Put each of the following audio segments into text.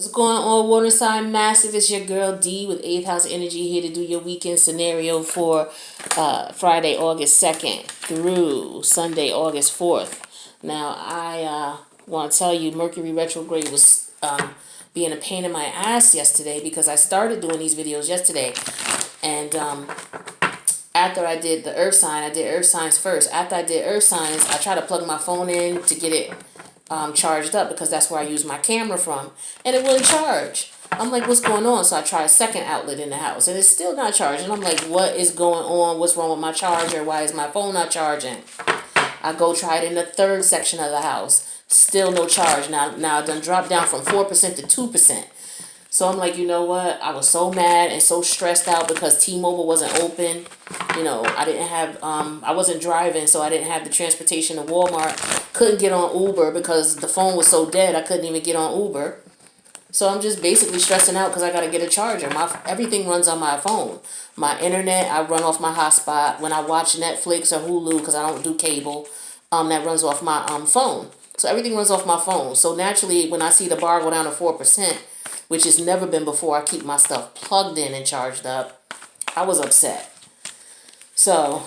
What's going on, water sign massive? It's your girl D with 8th house energy here to do your weekend scenario for Friday, August 2nd through Sunday, August 4th. Now, I want to tell you, Mercury retrograde was being a pain in my ass yesterday because I started doing these videos yesterday. And after I did the earth sign, I did earth signs first. After I did earth signs, I tried to plug my phone in to get it charged up because that's where I use my camera from, and it wouldn't charge. I'm like, what's going on? So I tried a second outlet in the house, and it's still not charging. I'm like, what is going on? What's wrong with my charger? Why is my phone not charging? I go try it in the third section of the house, still no charge. Now I done dropped down from 4% to 2%. So I'm like, you know what? I was so mad and so stressed out because T-Mobile wasn't open. I didn't have, I wasn't driving, so I didn't have the transportation to Walmart. Couldn't get on Uber because the phone was so dead, I couldn't even get on Uber. So I'm just basically stressing out because I got to get a charger. Everything runs on my phone. My internet, I run off my hotspot. When I watch Netflix or Hulu, because I don't do cable, that runs off my phone. So everything runs off my phone. So naturally, when I see the bar go down to 4%, which has never been before, I keep my stuff plugged in and charged up. I was upset. So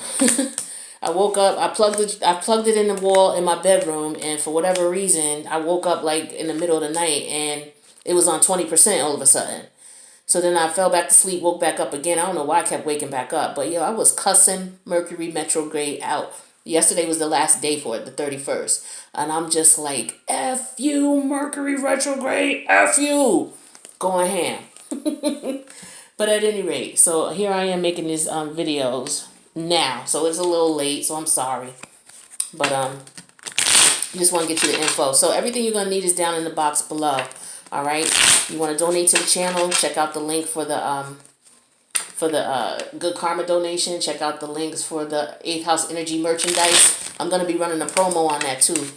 I woke up, I plugged it in the wall in my bedroom, and for whatever reason, I woke up like in the middle of the night and it was on 20% all of a sudden. So then I fell back to sleep, woke back up again. I don't know why I kept waking back up, but I was cussing Mercury retrograde out. Yesterday was the last day for it, the 31st. And I'm just like, F you, Mercury retrograde, F you. Going ham. But at any rate, so here I am making these videos now. So it's a little late, so I'm sorry. But just want to get you the info. So everything you're going to need is down in the box below. All right. You want to donate to the channel? Check out the link for the Good Karma donation. Check out the links for the 8th House Energy merchandise. I'm going to be running a promo on that too.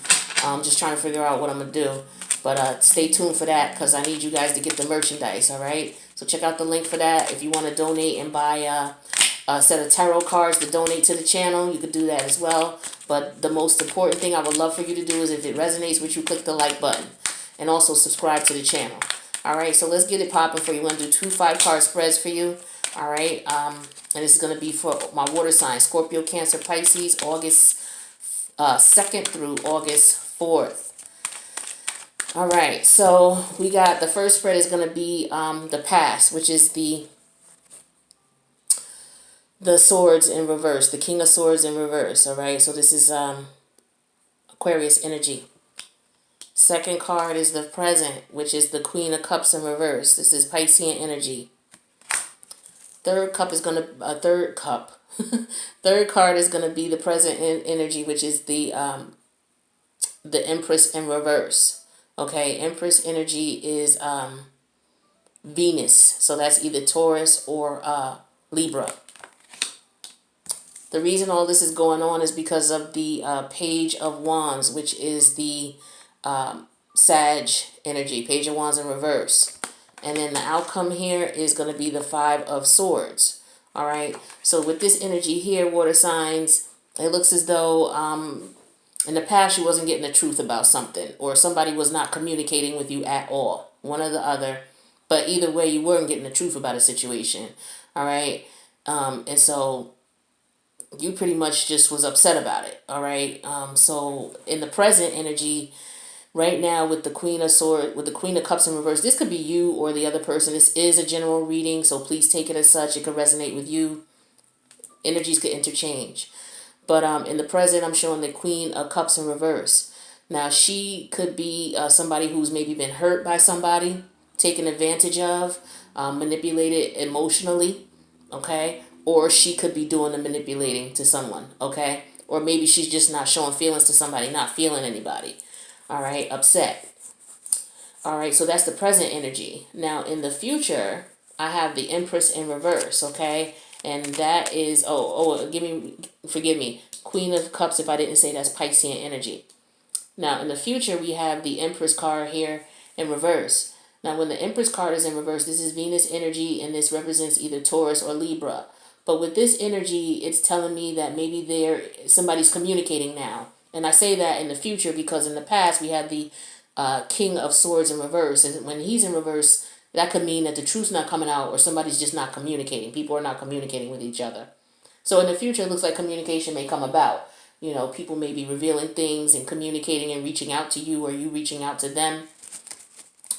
I'm just trying to figure out what I'm going to do. But stay tuned for that because I need you guys to get the merchandise, all right? So check out the link for that. If you want to donate and buy a set of tarot cards to donate to the channel, you could do that as well. But the most important thing I would love for you to do is if it resonates with you, click the like button. And also subscribe to the channel. All right, so let's get it popping for you. We're going to do 2 5-card spreads for you. All right, and this is going to be for my water signs, Scorpio, Cancer, Pisces, August 2nd through August 4th. All right, so we got the first spread is going to be the past, which is the swords in reverse, the King of Swords in reverse. All right, so this is Aquarius energy. Second card is the present, which is the Queen of Cups in reverse. This is Piscean energy. Third cup is going to third card is going to be the present energy, which is the Empress in reverse. Okay, Empress energy is Venus, so that's either Taurus or Libra. The reason all this is going on is because of the Page of Wands, which is the Sag energy, Page of Wands in reverse. And then the outcome here is going to be the 5 of Swords. All right, so with this energy here, water signs, it looks as though in the past you wasn't getting the truth about something, or somebody was not communicating with you at all, one or the other. But either way, you weren't getting the truth about a situation. All right, and so you pretty much just was upset about it. All right, so in the present energy right now with the Queen of Swords, with the Queen of Cups in reverse, this could be you or the other person. This is a general reading, so please take it as such. It could resonate with you. Energies could interchange. But in the present, I'm showing the Queen of Cups in reverse. Now, she could be somebody who's maybe been hurt by somebody, taken advantage of, manipulated emotionally, okay? Or she could be doing the manipulating to someone, okay? Or maybe she's just not showing feelings to somebody, not feeling anybody, all right? Upset. All right, so that's the present energy. Now, in the future, I have the Empress in reverse, okay? And that is, forgive me, Queen of Cups, if I didn't say that's Piscean energy. Now, in the future, we have the Empress card here in reverse. Now, when the Empress card is in reverse, this is Venus energy, and this represents either Taurus or Libra. But with this energy, it's telling me that maybe somebody's communicating now. And I say that in the future because in the past, we had the King of Swords in reverse. And when he's in reverse, that could mean that the truth's not coming out or somebody's just not communicating. People are not communicating with each other. So in the future, it looks like communication may come about. People may be revealing things and communicating and reaching out to you, or you reaching out to them.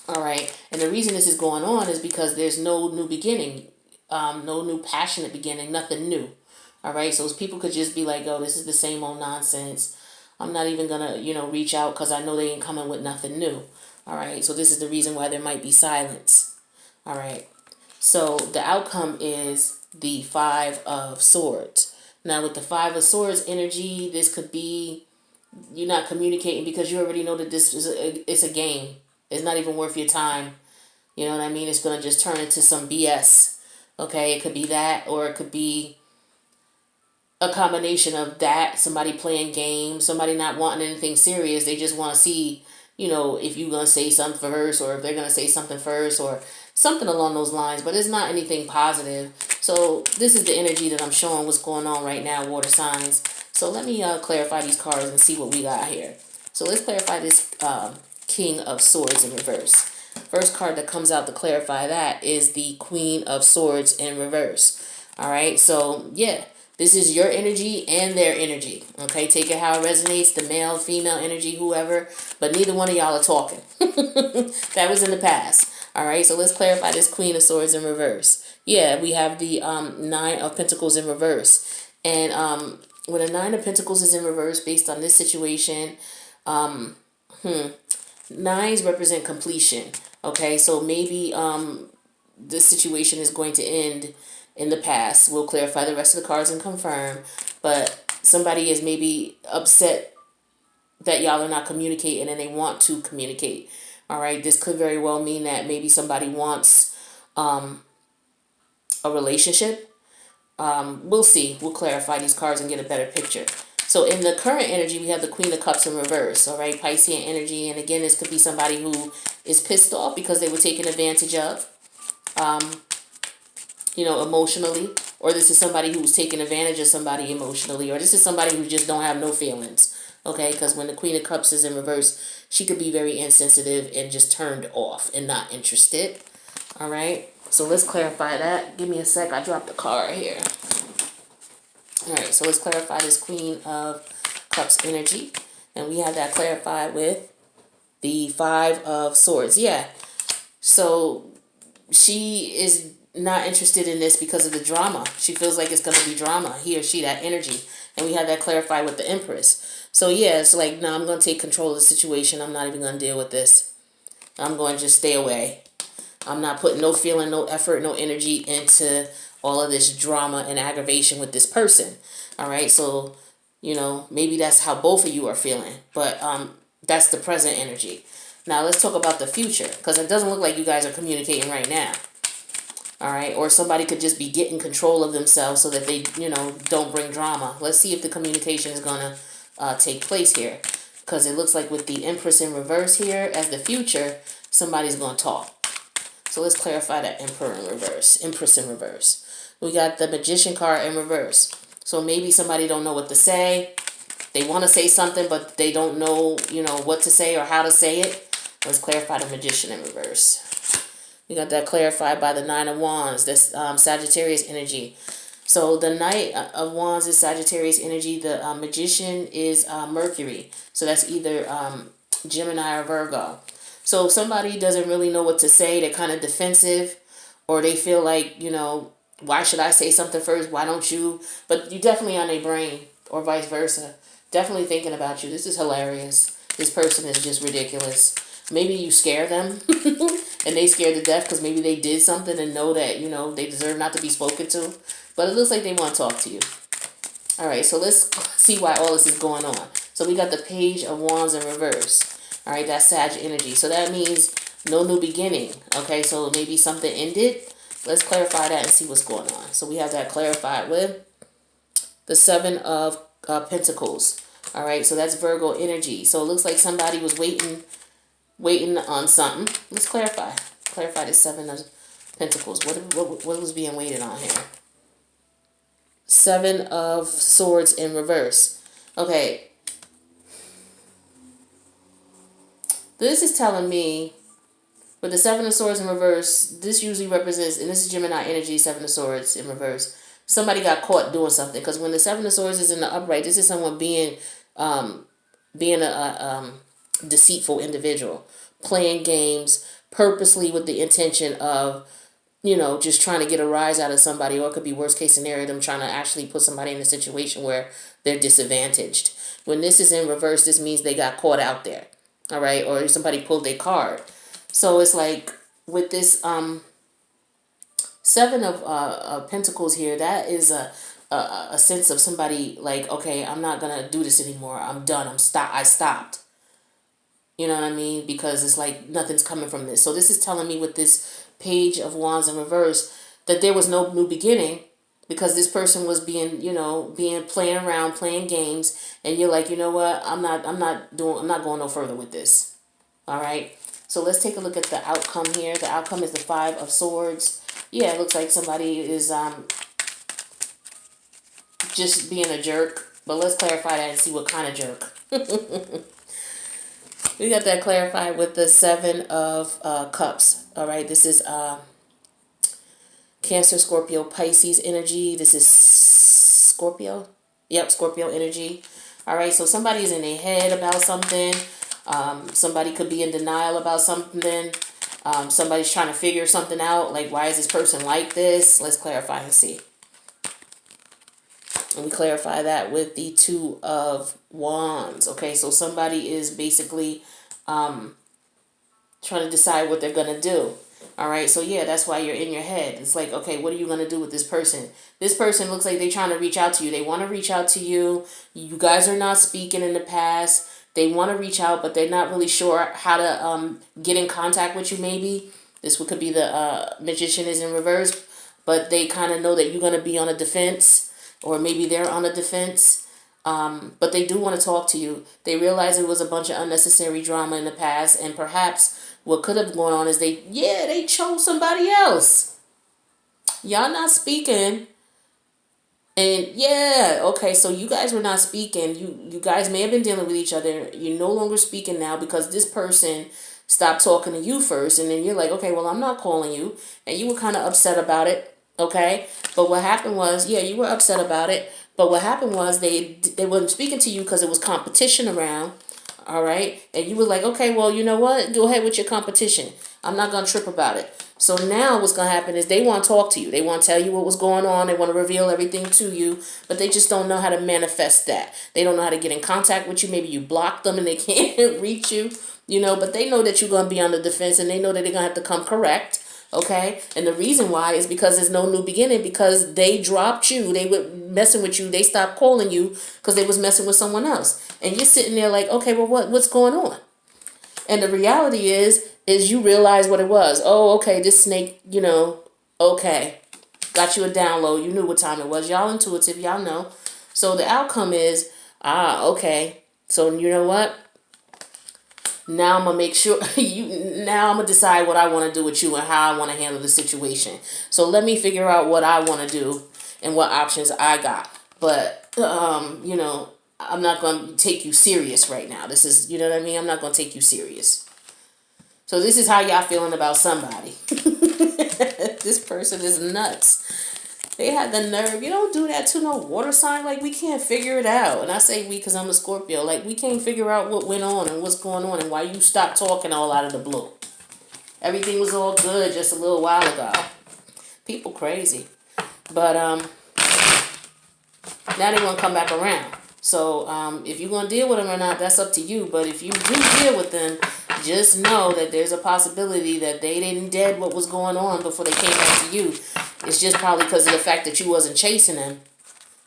All right. And the reason this is going on is because there's no new beginning, no new passionate beginning, nothing new. All right. So people could just be like, oh, this is the same old nonsense. I'm not even going to, reach out because I know they ain't coming with nothing new. All right. So this is the reason why there might be silence. All right. So the outcome is the Five of Swords. Now with the Five of Swords energy, this could be you're not communicating because you already know that this is it's a game. It's not even worth your time. You know what I mean? It's going to just turn into some BS. Okay, it could be that, or it could be a combination of that, somebody playing games, somebody not wanting anything serious. They just want to see, if you're going to say something first, or if they're going to say something first, or something along those lines. But it's not anything positive. So this is the energy that I'm showing what's going on right now, water signs. So let me clarify these cards and see what we got here. So let's clarify this King of Swords in reverse. First card that comes out to clarify that is the Queen of Swords in reverse. All right, so yeah, this is your energy and their energy. Okay, take it how it resonates, the male, female energy, whoever, but neither one of y'all are talking. That was in the past. All right, so let's clarify this Queen of Swords in reverse. Yeah, we have the Nine of Pentacles in reverse. And when a Nine of Pentacles is in reverse based on this situation, nines represent completion. Okay, so maybe this situation is going to end in the past. We'll clarify the rest of the cards and confirm. But somebody is maybe upset that y'all are not communicating and they want to communicate. All right, this could very well mean that maybe somebody wants a relationship. We'll see. We'll clarify these cards and get a better picture. So in the current energy, we have the Queen of Cups in reverse, all right, Piscean energy. And again, this could be somebody who is pissed off because they were taken advantage of, emotionally. Or this is somebody who's taking advantage of somebody emotionally. Or this is somebody who just don't have no feelings, okay? Because when the Queen of Cups is in reverse, she could be very insensitive and just turned off and not interested, all right? So let's clarify that. Give me a sec. I dropped the card here. All right, so let's clarify this Queen of Cups energy. And we have that clarified with the Five of Swords. Yeah, so she is not interested in this because of the drama. She feels like it's going to be drama, he or she, that energy. And we have that clarified with the Empress. So yeah, it's like, no, I'm going to take control of the situation. I'm not even going to deal with this. I'm going to just stay away. I'm not putting no feeling, no effort, no energy into all of this drama and aggravation with this person. All right, so maybe that's how both of you are feeling, but that's the present energy. Now let's talk about the future, because it doesn't look like you guys are communicating right now. All right, or somebody could just be getting control of themselves so that they don't bring drama. Let's see if the communication is gonna take place here, because it looks like with the Empress in reverse here as the future, somebody's gonna talk. So let's clarify that Empress in reverse. We got the Magician card in reverse. So maybe somebody don't know what to say. They want to say something, but they don't know, what to say or how to say it. Let's clarify the Magician in reverse. We got that clarified by the Nine of Wands. That's Sagittarius energy. So the Knight of Wands is Sagittarius energy. The Magician is Mercury. So that's either Gemini or Virgo. So if somebody doesn't really know what to say, they're kind of defensive, or they feel like, why should I say something first? Why don't you? But you definitely on their brain, or vice versa. Definitely thinking about you. This is hilarious. This person is just ridiculous. Maybe you scare them and they scared to death because maybe they did something and know that, they deserve not to be spoken to. But it looks like they want to talk to you. All right, so let's see why all this is going on. So we got the Page of Wands in reverse. All right, that's Sag energy. So that means no new beginning. Okay, so maybe something ended. Let's clarify that and see what's going on. So we have that clarified with the Seven of Pentacles. All right, so that's Virgo energy. So it looks like somebody was waiting on something. Let's clarify. Clarify the Seven of Pentacles. What was being waited on here? Seven of Swords in reverse. Okay. This is telling me, with the Seven of Swords in reverse, this usually represents, and this is Gemini energy, Seven of Swords in reverse. Somebody got caught doing something, because when the Seven of Swords is in the upright, this is someone being a deceitful individual, playing games purposely with the intention of, just trying to get a rise out of somebody, or it could be worst case scenario, them trying to actually put somebody in a situation where they're disadvantaged. When this is in reverse, this means they got caught out there, all right, or somebody pulled their card. So it's like with this Seven of Pentacles here, that is a sense of somebody like, okay, I'm not gonna do this anymore. I'm done. I stopped. You know what I mean? Because it's like nothing's coming from this. So this is telling me with this Page of Wands in reverse that there was no new beginning, because this person was being playing around, playing games, and you're like, you know what? I'm not going no further with this. All right. So let's take a look at the outcome here. The outcome is the Five of Swords. Yeah, it looks like somebody is just being a jerk. But let's clarify that and see what kind of jerk. We got that clarified with the Seven of Cups. All right, this is Cancer, Scorpio, Pisces energy. This is Scorpio. Yep, Scorpio energy. All right, so somebody is in their head about something. Somebody could be in denial about something. Somebody's trying to figure something out. Like, why is this person like this? Let's clarify and see. And we clarify that with the Two of Wands. Okay, so somebody is basically trying to decide what they're going to do. All right, so yeah, that's why you're in your head. It's like, okay, what are you going to do with this person? This person looks like they're trying to reach out to you. They want to reach out to you. You guys are not speaking in the past. They want to reach out, but they're not really sure how to get in contact with you, maybe. This could be the Magician is in reverse, but they kind of know that you're going to be on a defense, or maybe they're on a defense. But they do want to talk to you. They realize it was a bunch of unnecessary drama in the past, and perhaps what could have gone on is they chose somebody else. Y'all not speaking. And yeah, okay, so you guys were not speaking. You guys may have been dealing with each other. You're no longer speaking now because this person stopped talking to you first, and then you're like, okay, well, I'm not calling you, and you were kind of upset about it, okay? But what happened was, yeah, you were upset about it, but what happened was they weren't speaking to you because it was competition around, all right? And you were like, okay, well, you know what? Go ahead with your competition. I'm not going to trip about it. So now what's going to happen is they want to talk to you. They want to tell you what was going on. They want to reveal everything to you, but they just don't know how to manifest that. They don't know how to get in contact with you. Maybe you block them and they can't reach you, but they know that you're going to be on the defense, and they know that they're going to have to come correct. Okay. And the reason why is because there's no new beginning, because they dropped you. They were messing with you. They stopped calling you because they was messing with someone else. And you're sitting there like, okay, well, what's going on? And the reality is you realize what it was. Oh, okay, this snake, okay. Got you a download. You knew what time it was. Y'all intuitive. Y'all know. So the outcome is, okay. So you know what? Now I'm going to make sure now I'm going to decide what I want to do with you and how I want to handle the situation. So let me figure out what I want to do and what options I got. But, I'm not going to take you serious right now. This is, you know what I mean? I'm not going to take you serious. So this is how y'all feeling about somebody. This person is nuts. They had the nerve. You don't do that to no water sign. Like, we can't figure it out. And I say we because I'm a Scorpio. Like, we can't figure out what went on and what's going on and why you stopped talking all out of the blue. Everything was all good just a little while ago. People crazy. But now they want to come back around. So if you're going to deal with them or not, that's up to you. But if you do deal with them, just know that there's a possibility that they didn't dead what was going on before they came back to you. It's just probably because of the fact that you wasn't chasing them.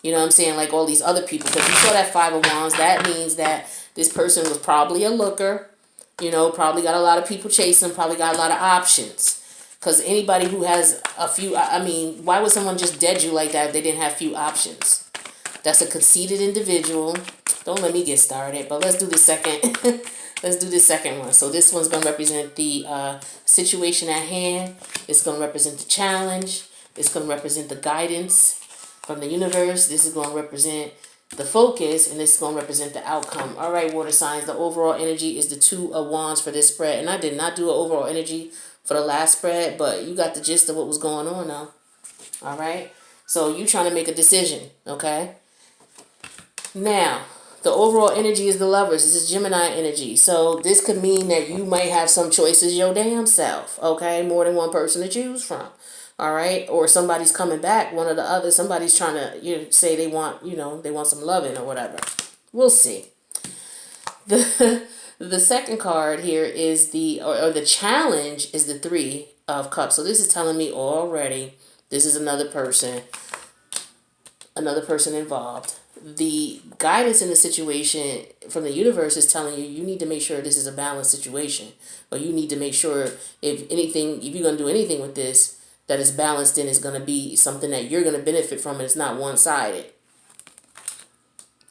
You know what I'm saying? Like all these other people. Because you saw that Five of Wands, that means that this person was probably a looker. Probably got a lot of people chasing, probably got a lot of options. Because anybody who has a few, why would someone just dead you like that if they didn't have few options? That's a conceited individual. Don't let me get started, but let's do the second. Let's do the second one. So this one's going to represent the situation at hand. It's going to represent the challenge. It's going to represent the guidance from the universe. This is going to represent the focus, and this is going to represent the outcome. All right, water signs, the overall energy is the Two of Wands for this spread. And I did not do an overall energy for the last spread, but you got the gist of what was going on now. All right, so you trying to make a decision, okay? Now, the overall energy is the Lovers. This is Gemini energy. So this could mean that you might have some choices your damn self, okay? More than one person to choose from. All right? Or somebody's coming back, one or the other. Somebody's trying to say they want, they want some loving or whatever. We'll see. The second card here is or the challenge is the Three of Cups. So this is telling me already this is another person involved. The guidance in the situation from the universe is telling you need to make sure this is a balanced situation, or you need to make sure if you're going to do anything with this, that it's balanced and it's going to be something that you're going to benefit from, and it's not one-sided.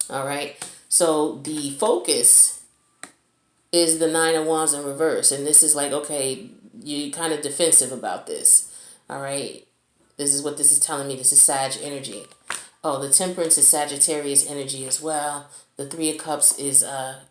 All right, so the focus is the Nine of Wands in reverse, and this is like, okay, you're kind of defensive about this. All right, this is what this is telling me. This is Sag energy. Oh, the Temperance is Sagittarius energy as well. The Three of Cups is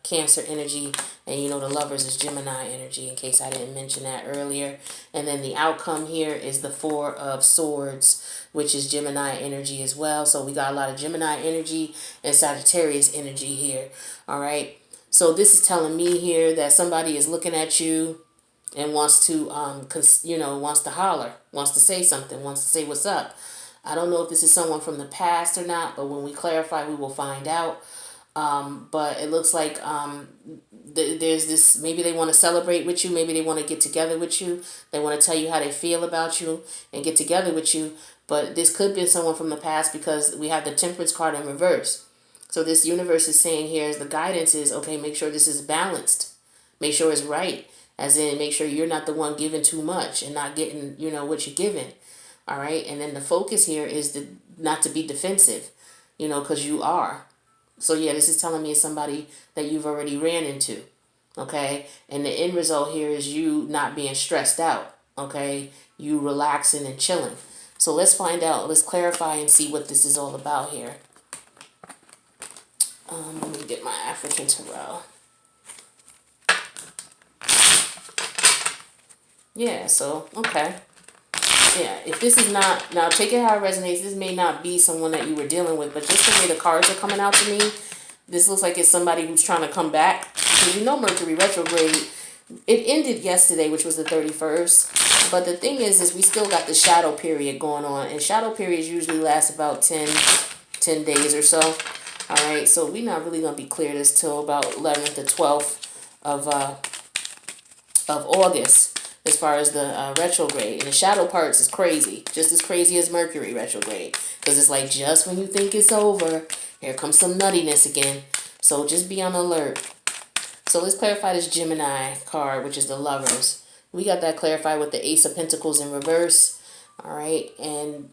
Cancer energy. And the Lovers is Gemini energy, in case I didn't mention that earlier. And then the outcome here is the Four of Swords, which is Gemini energy as well. So we got a lot of Gemini energy and Sagittarius energy here. All right. So this is telling me here that somebody is looking at you and wants to, wants to holler, wants to say something, wants to say what's up. I don't know if this is someone from the past or not, but when we clarify, we will find out. But it looks like there's this, maybe they want to celebrate with you. Maybe they want to get together with you. They want to tell you how they feel about you and get together with you. But this could be someone from the past, because we have the Temperance card in reverse. So this universe is saying here is the guidance is, okay, make sure this is balanced. Make sure it's right. As in, make sure you're not the one giving too much and not getting, what you're giving. All right. And then the focus here is not to be defensive, because you are. So, yeah, this is telling me it's somebody that you've already ran into. Okay. And the end result here is you not being stressed out. Okay. You relaxing and chilling. So let's find out. Let's clarify and see what this is all about here. Let me get my African Tarot. Yeah. So, okay. Yeah, if this is not, now take it how it resonates, this may not be someone that you were dealing with, but just the way the cards are coming out to me, this looks like it's somebody who's trying to come back. Because Mercury retrograde, it ended yesterday, which was the 31st. But the thing is we still got the shadow period going on. And shadow periods usually last about 10 days or so. All right, so we're not really going to be clear this till about 11th to 12th of August. As far as the retrograde. And the shadow parts is crazy. Just as crazy as Mercury retrograde. Because it's like just when you think it's over, here comes some nuttiness again. So just be on alert. So let's clarify this Gemini card, which is the Lovers. We got that clarified with the Ace of Pentacles in reverse. All right. And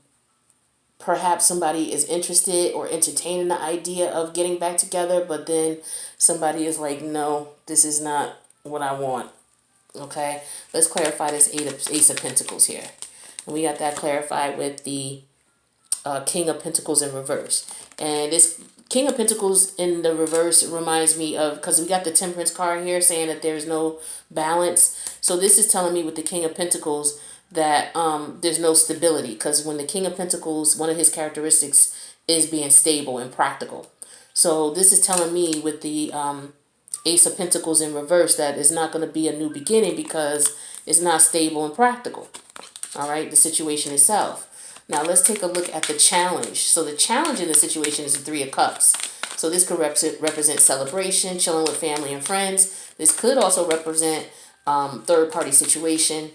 perhaps somebody is interested or entertaining the idea of getting back together. But then somebody is like, no, this is not what I want. Okay, let's clarify this Ace of Pentacles here. And we got that clarified with the King of Pentacles in reverse. And this King of Pentacles in the reverse reminds me of, because we got the Temperance card here saying that there's no balance. So this is telling me with the King of Pentacles that there's no stability. Because when the King of Pentacles, one of his characteristics is being stable and practical. So this is telling me with the Ace of Pentacles in reverse that is not going to be a new beginning, because it's not stable and practical. All right, the situation itself. Now let's take a look at the challenge. So the challenge in the situation is the Three of Cups. So this could represent celebration, chilling with family and friends. This could also represent third-party situation.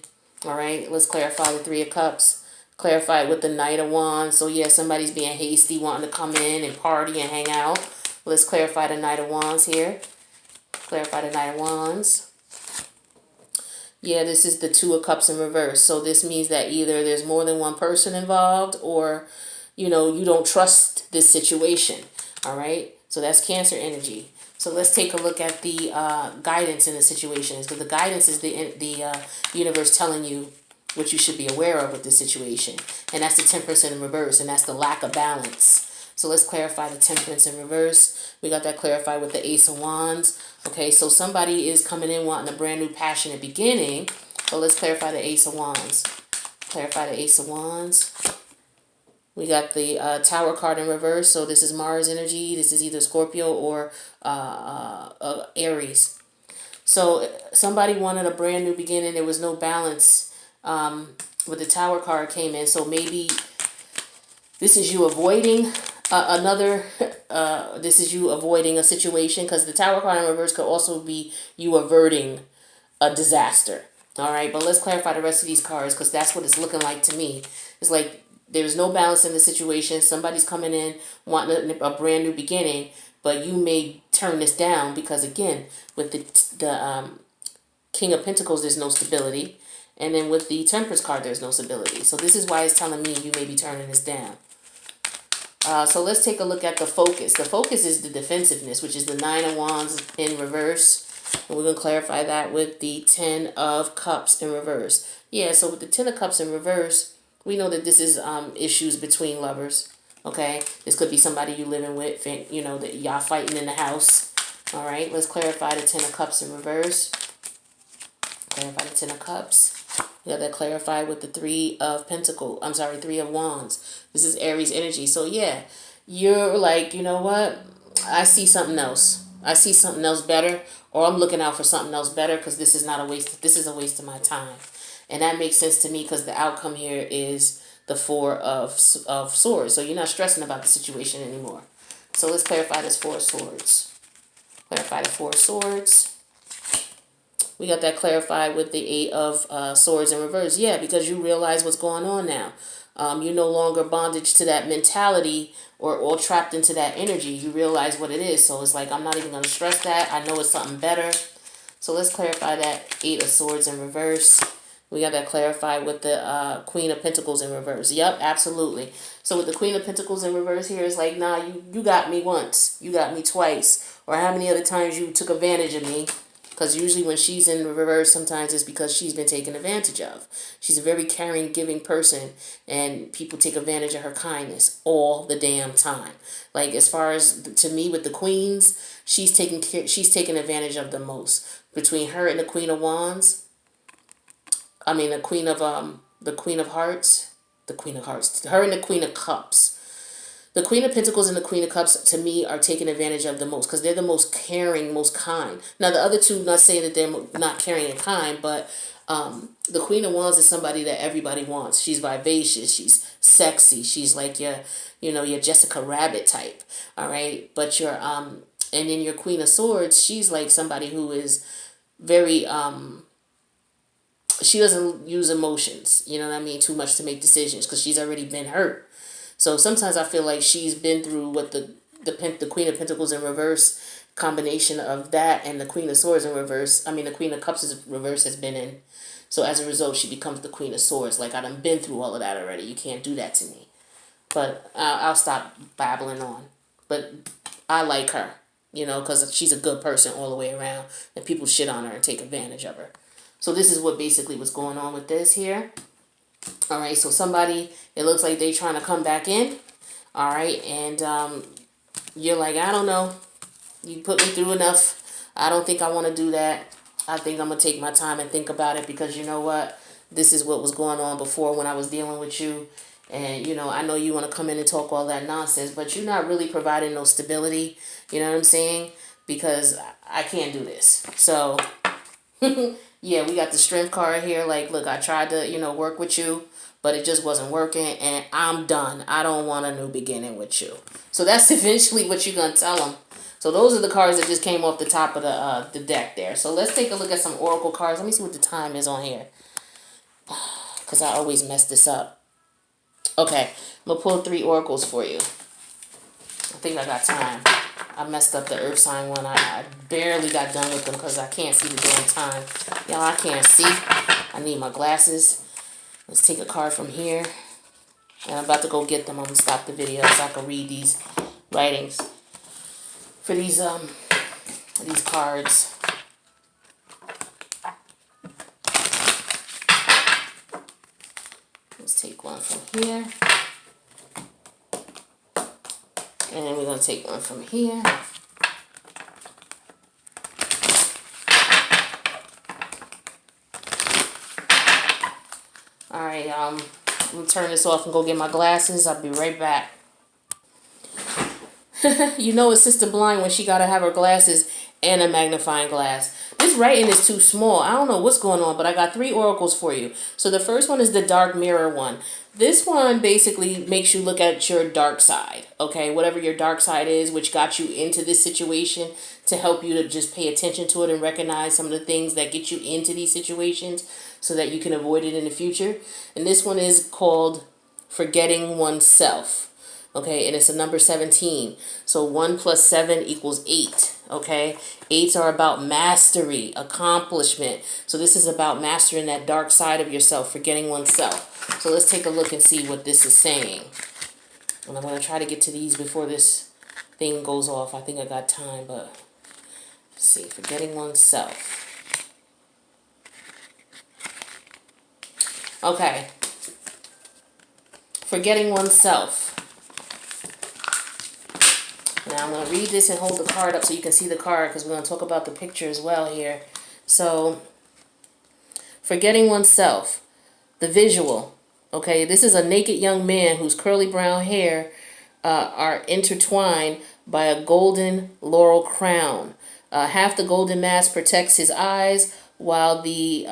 All right, let's clarify the Three of Cups. Clarify it with the Knight of Wands. So yeah, somebody's being hasty, wanting to come in and party and hang out. Let's clarify the Knight of Wands here. Clarify the Knight of Wands. Yeah, this is the Two of Cups in reverse. So this means that either there's more than one person involved, or, you don't trust this situation. All right. So that's Cancer energy. So let's take a look at the guidance in the situation. Because the guidance is the universe telling you what you should be aware of with this situation. And that's the Temperance in reverse. And that's the lack of balance. So let's clarify the Temperance in reverse. We got that clarified with the Ace of Wands. Okay, so somebody is coming in wanting a brand new passionate beginning. But let's clarify the Ace of Wands. Clarify the Ace of Wands. We got the Tower card in reverse. So this is Mars energy. This is either Scorpio or Aries. So somebody wanted a brand new beginning. There was no balance with the Tower card came in. So maybe this is you avoiding this is you avoiding a situation, because the Tower card in reverse could also be you averting a disaster. All right, but let's clarify the rest of these cards, because that's what it's looking like to me. It's like there's no balance in the situation. Somebody's coming in wanting a brand new beginning, but you may turn this down because, again, with the King of Pentacles, there's no stability. And then with the Temperance card, there's no stability. So this is why it's telling me you may be turning this down. So let's take a look at the focus. The focus is the defensiveness, which is the Nine of Wands in reverse. And we're going to clarify that with the Ten of Cups in reverse. Yeah, so with the Ten of Cups in reverse, we know that this is issues between lovers. Okay, this could be somebody you living with, you know, that y'all fighting in the house. All right, let's clarify the Ten of Cups in reverse. Clarify the Ten of Cups. We got that clarified with the Three of Pentacles. I'm sorry, Three of Wands. This is Aries energy. So yeah, you're like, you know what? I see something else. I see something else better, or I'm looking out for something else better, because this is not a waste. This is a waste of my time, and that makes sense to me because the outcome here is the Four of Swords. So you're not stressing about the situation anymore. So let's clarify this Four of Swords. Clarify the Four of Swords. We got that clarified with the Eight of Swords in reverse. Yeah, because you realize what's going on now. You're no longer bondage to that mentality or trapped into that energy. You realize what it is. So it's like, I'm not even going to stress that. I know it's something better. So let's clarify that Eight of Swords in reverse. We got that clarified with the Queen of Pentacles in reverse. Yep, absolutely. So with the Queen of Pentacles in reverse here, it's like, nah, you got me once. You got me twice. Or how many other times you took advantage of me. Because usually when she's in reverse, sometimes it's because she's been taken advantage of. She's a very caring, giving person, and people take advantage of her kindness all the damn time. Like, as far as, to me, with the queens, she's taken advantage of the most. Between her and the Queen of Wands, I mean the Queen of Hearts, her and the Queen of Cups. The Queen of Pentacles and the Queen of Cups, to me, are taken advantage of the most, because they're the most caring, most kind. Now, the other two, not saying that they're not caring and kind, but the Queen of Wands is somebody that everybody wants. She's vivacious. She's sexy. She's like your Jessica Rabbit type. All right, but and then your Queen of Swords, she's like somebody who is very she doesn't use emotions. You know what I mean? Too much to make decisions, because she's already been hurt. So sometimes I feel like she's been through what the Queen of Pentacles in reverse, combination of that and the Queen of Swords in reverse. I mean, the Queen of Cups in reverse has been in. So as a result, she becomes the Queen of Swords. Like, I done been through all of that already. You can't do that to me. But I'll stop babbling on. But I like her, because she's a good person all the way around. And people shit on her and take advantage of her. So this is what basically was going on with this here. All right, so somebody, it looks like they trying to come back in. All right, and you're like, I don't know. You put me through enough. I don't think I want to do that. I think I'm going to take my time and think about it, because you know what? This is what was going on before when I was dealing with you. And, I know you want to come in and talk all that nonsense, but you're not really providing no stability. You know what I'm saying? Because I can't do this. So... yeah, we got the Strength card here. Like, look, I tried to, work with you, but it just wasn't working, and I'm done. I don't want a new beginning with you. So that's eventually what you're going to tell them. So those are the cards that just came off the top of the deck there. So let's take a look at some Oracle cards. Let me see what the time is on here, because I always mess this up. Okay, I'm going to pull 3 Oracles for you. I think I got time. I messed up the Earth sign one. I barely got done with them because I can't see the damn time. Y'all, I can't see. I need my glasses. Let's take a card from here. And I'm about to go get them. I'm going to stop the video so I can read these writings for these cards. Let's take one from here. And then we're going to take one from here. Alright, I'm going to turn this off and go get my glasses. I'll be right back. You know it's Sister Blind when she got to have her glasses and a magnifying glass. This writing is too small. I don't know what's going on, but I got 3 oracles for you. So the first one is the dark mirror one. This one basically makes you look at your dark side, okay? Whatever your dark side is, which got you into this situation, to help you to just pay attention to it and recognize some of the things that get you into these situations so that you can avoid it in the future. And this one is called Forgetting Oneself. Okay, and it's a number 17. So 1 plus 7 equals 8. Okay, 8s are about mastery, accomplishment. So this is about mastering that dark side of yourself, forgetting oneself. So let's take a look and see what this is saying. And I'm going to try to get to these before this thing goes off. I think I got time, but let's see, forgetting oneself. Okay, forgetting oneself. Now I'm going to read this and hold the card up so you can see the card, because we're going to talk about the picture as well here. So, forgetting oneself, the visual. Okay, this is a naked young man whose curly brown hair are intertwined by a golden laurel crown. Half the golden mask protects his eyes, while the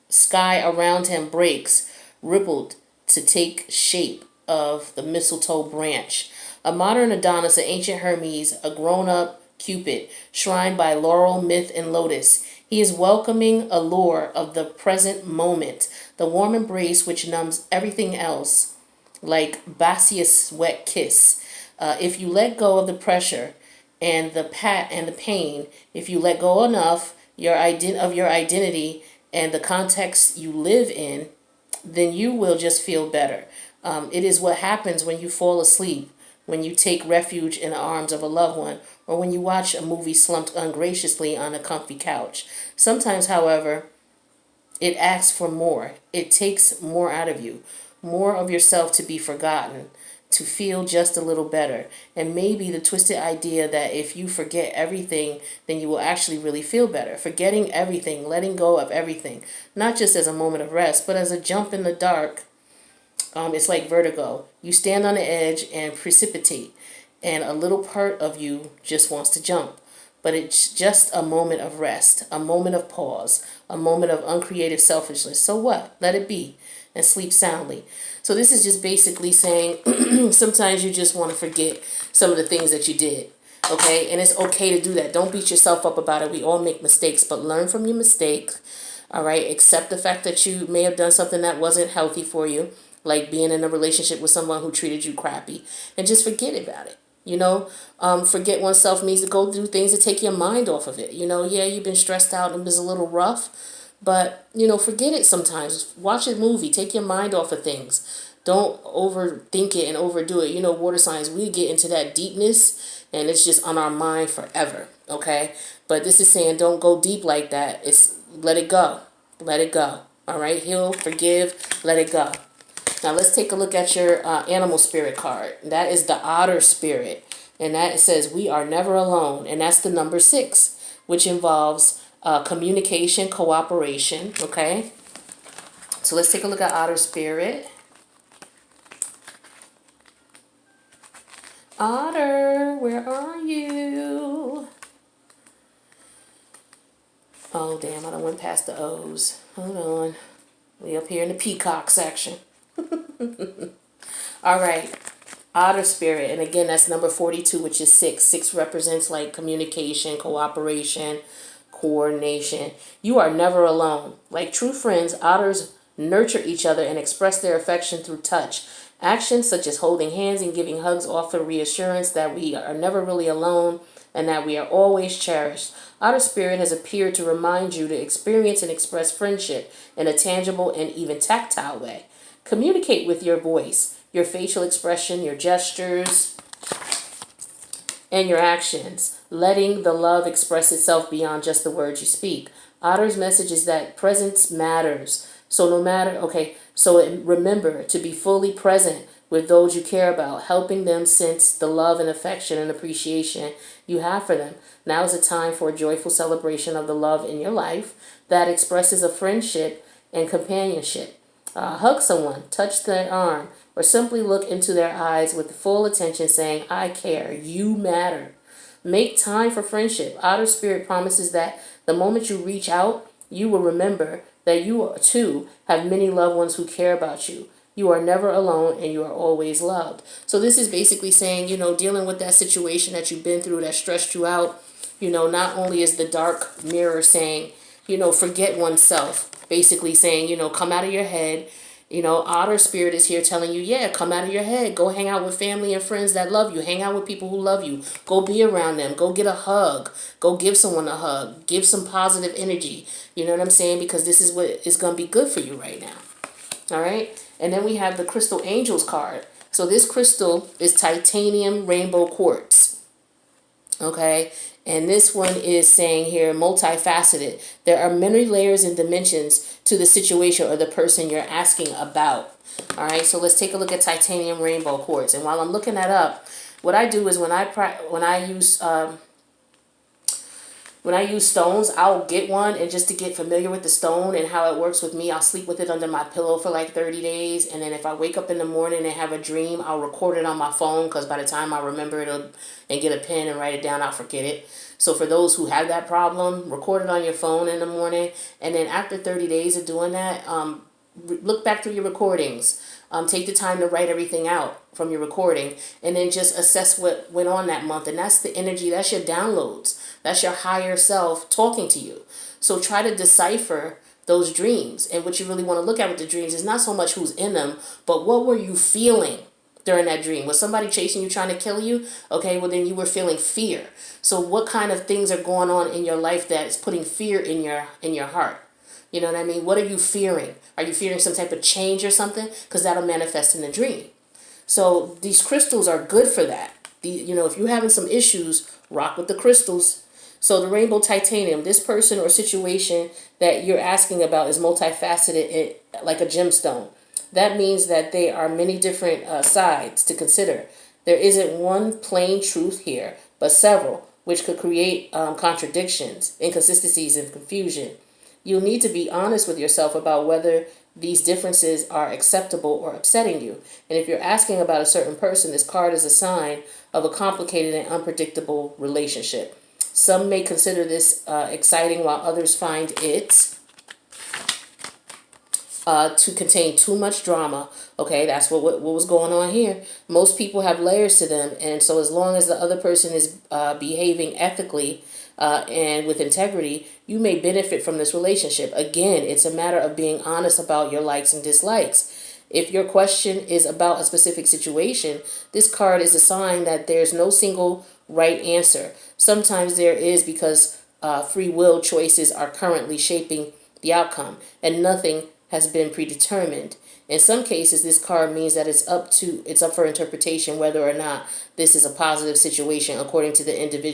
sky around him breaks, rippled to take shape of the mistletoe branch. A modern Adonis, an ancient Hermes, a grown-up Cupid, shrined by laurel, myth, and lotus. He is welcoming allure of the present moment, the warm embrace which numbs everything else, like Basius' wet kiss. If you let go of the pressure and the pat and the pain, if you let go enough of your identity and the context you live in, then you will just feel better. It is what happens when you fall asleep, when you take refuge in the arms of a loved one, or when you watch a movie slumped ungraciously on a comfy couch. Sometimes, however, it asks for more. It takes more out of you, more of yourself to be forgotten, to feel just a little better. And maybe the twisted idea that if you forget everything, then you will actually really feel better. Forgetting everything, letting go of everything, not just as a moment of rest, but as a jump in the dark. It's like vertigo. You stand on the edge and precipitate, and a little part of you just wants to jump. But it's just a moment of rest, a moment of pause, a moment of uncreative selfishness. So what? Let it be and sleep soundly. So this is just basically saying sometimes you just want to forget some of the things that you did. Okay? And it's okay to do that. Don't beat yourself up about it. We all make mistakes, but learn from your mistakes. All right? Accept the fact that you may have done something that wasn't healthy for you, like being in a relationship with someone who treated you crappy, and just forget about it. You know, forget oneself means to go do things to take your mind off of it. You know, yeah, you've been stressed out and it was a little rough, but, you know, forget it sometimes. Watch a movie. Take your mind off of things. Don't overthink it and overdo it. You know, water signs, we get into that deepness and it's just on our mind forever, okay? But this is saying don't go deep like that. It's let it go. Let it go. All right? Heal, forgive, let it go. Now let's take a look at your animal spirit card. That is the otter spirit. And that says we are never alone. And that's the number 6, which involves communication, cooperation. Okay. So let's take a look at otter spirit. Otter, where are you? Oh, damn, I done went past the O's. Hold on. We up here in the peacock section. All right, otter spirit, and again that's number 42, which is 6. 6 represents like communication, cooperation, coordination. You are never alone. Like true friends, otters nurture each other and express their affection through touch. Actions such as holding hands and giving hugs offer reassurance that we are never really alone and that we are always cherished. Otter spirit has appeared to remind you to experience and express friendship in a tangible and even tactile way. Communicate with your voice, your facial expression, your gestures, and your actions, letting the love express itself beyond just the words you speak. Otter's message is that presence matters. So remember to be fully present with those you care about, helping them sense the love and affection and appreciation you have for them. Now is a time for a joyful celebration of the love in your life that expresses a friendship and companionship. Hug someone, touch their arm, or simply look into their eyes with full attention, saying, I care, you matter. Make time for friendship. Outer Spirit promises that the moment you reach out, you will remember that you too have many loved ones who care about you. You are never alone and you are always loved. So this is basically saying, dealing with that situation that you've been through that stressed you out, not only is the dark mirror saying, forget oneself, basically saying, come out of your head. Outer Spirit is here telling you, yeah, come out of your head. Go hang out with family and friends that love you. Hang out with people who love you. Go be around them. Go get a hug. Go give someone a hug. Give some positive energy. You know what I'm saying? Because this is what is going to be good for you right now. All right. And then we have the Crystal Angels card. So this crystal is titanium rainbow quartz. Okay. And this one is saying here, multifaceted. There are many layers and dimensions to the situation or the person you're asking about. All right, so let's take a look at titanium rainbow quartz. And while I'm looking that up, what I do is when I use stones, I'll get one, and just to get familiar with the stone and how it works with me, I'll sleep with it under my pillow for like 30 days. And then if I wake up in the morning and have a dream, I'll record it on my phone, because by the time I remember it and get a pen and write it down, I'll forget it. So for those who have that problem, record it on your phone in the morning. And then after 30 days of doing that, look back through your recordings. Take the time to write everything out from your recording, and then just assess what went on that month. And that's the energy, that's your downloads. That's your higher self talking to you. So try to decipher those dreams. And what you really want to look at with the dreams is not so much who's in them, but what were you feeling during that dream? Was somebody chasing you, trying to kill you? Okay, well then you were feeling fear. So what kind of things are going on in your life that is putting fear in your heart? You know what I mean? What are you fearing? Are you fearing some type of change or something? Because that'll manifest in the dream. So these crystals are good for that. If you're having some issues, rock with the crystals. So the rainbow titanium, this person or situation that you're asking about is multifaceted, like a gemstone. That means that there are many different sides to consider. There isn't one plain truth here, but several, which could create contradictions, inconsistencies, and confusion. You'll need to be honest with yourself about whether these differences are acceptable or upsetting you. And if you're asking about a certain person, this card is a sign of a complicated and unpredictable relationship. Some may consider this exciting, while others find it to contain too much drama. Okay, that's what was going on here. Most people have layers to them, and so as long as the other person is behaving ethically and with integrity, you may benefit from this relationship. Again, it's a matter of being honest about your likes and dislikes. If your question is about a specific situation, this card is a sign that there's no single right answer. Sometimes there is, because free will choices are currently shaping the outcome, and nothing has been predetermined. In some cases, this card means that it's up for interpretation whether or not this is a positive situation according to the individual